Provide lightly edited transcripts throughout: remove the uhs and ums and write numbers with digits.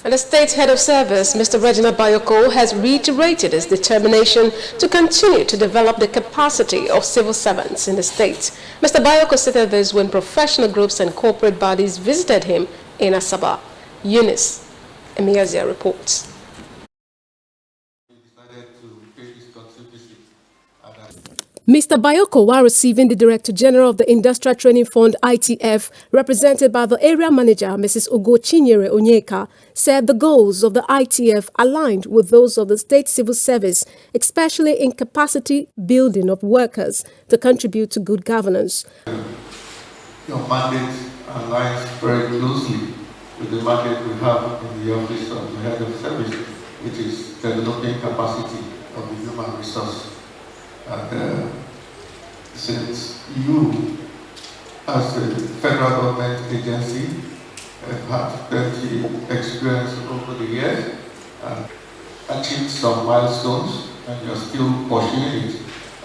And the state head of service, Mr. Reginald Bayoko, has reiterated his determination to continue to develop the capacity of civil servants in the state. Mr. Bayoko stated this when professional groups and corporate bodies visited him in Asaba. Eunice Emiazia reports. Mr. Bayoko, while receiving the Director General of the Industrial Training Fund (ITF), represented by the area manager, Mrs. Chinyere Onyeka, said the goals of the ITF aligned with those of the state civil service, especially in capacity building of workers to contribute to good governance. Your mandate aligns very closely with the mandate we have in the office of the head of service, which is developing capacity of the human resource. And since you, as a federal government agency, have had plenty experience over the years and achieved some milestones, and you're still pursuing it,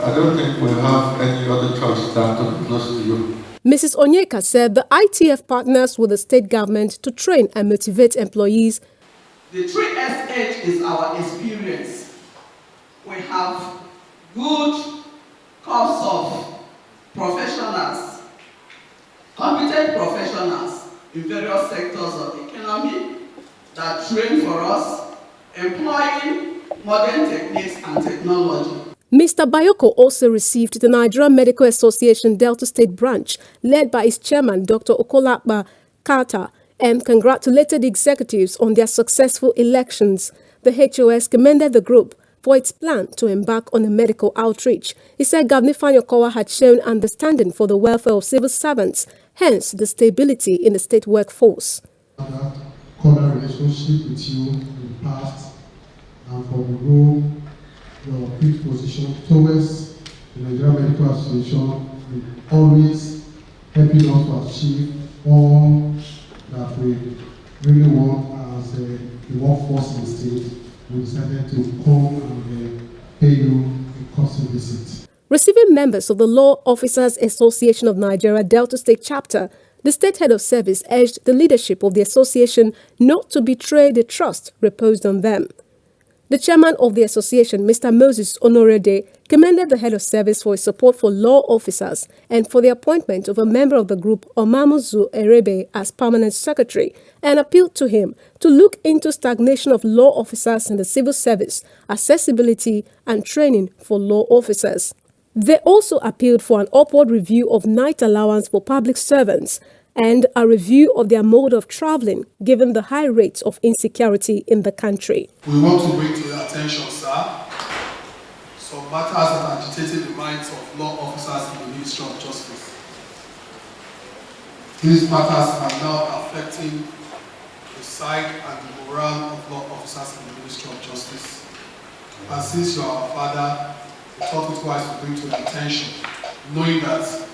I don't think we'll have any other choice than to be close to you. Mrs. Onyeka said the ITF partners with the state government to train and motivate employees. The 3SH is our experience. We have good corps of professionals, competent professionals in various sectors of the economy that train for us, employing modern techniques and technology. Mr. Bayoko also received the Nigerian Medical Association Delta State branch, led by its chairman, Dr. Okolakpa Carter, and congratulated the executives on their successful elections. The HOS commended the group for its plan to embark on a medical outreach. He said Governor Fanyokowa had shown understanding for the welfare of civil servants, hence the stability in the state workforce. Cordial relationship with you in the past, and for the role, your good position towards the Nigerian Medical Association, always helping us to achieve all that we really want as the workforce in the state. We decided to come and pay you a courtesy visit. Receiving members of the Law Officers Association of Nigeria Delta State Chapter, the state head of service urged the leadership of the association not to betray the trust reposed on them. The chairman of the association, Mr. Moses Onorede, commended the head of service for his support for law officers and for the appointment of a member of the group, Omamuzu Erebe, as permanent secretary, and appealed to him to look into stagnation of law officers in the civil service, accessibility and training for law officers. They also appealed for an upward review of night allowance for public servants and a review of their mode of traveling, given the high rates of insecurity in the country. We want to bring to your attention, sir, some matters that agitated the minds of law officers in the Ministry of Justice. These matters are now affecting the psyche and the morale of law officers in the Ministry of Justice. And since you are our father, we thought it wise to bring to your attention, knowing that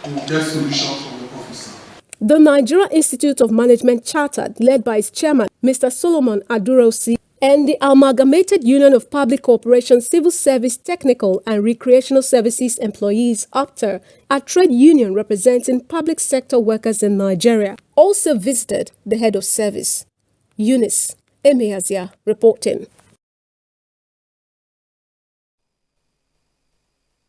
we will get solutions from the officer. The Nigeria Institute of Management Chartered, led by its chairman, Mr. Solomon Adurosi, and the Amalgamated Union of Public Corporation Civil Service Technical and Recreational Services Employees, APTER, a trade union representing public sector workers in Nigeria, also visited the head of service. Eunice Emiazia reporting.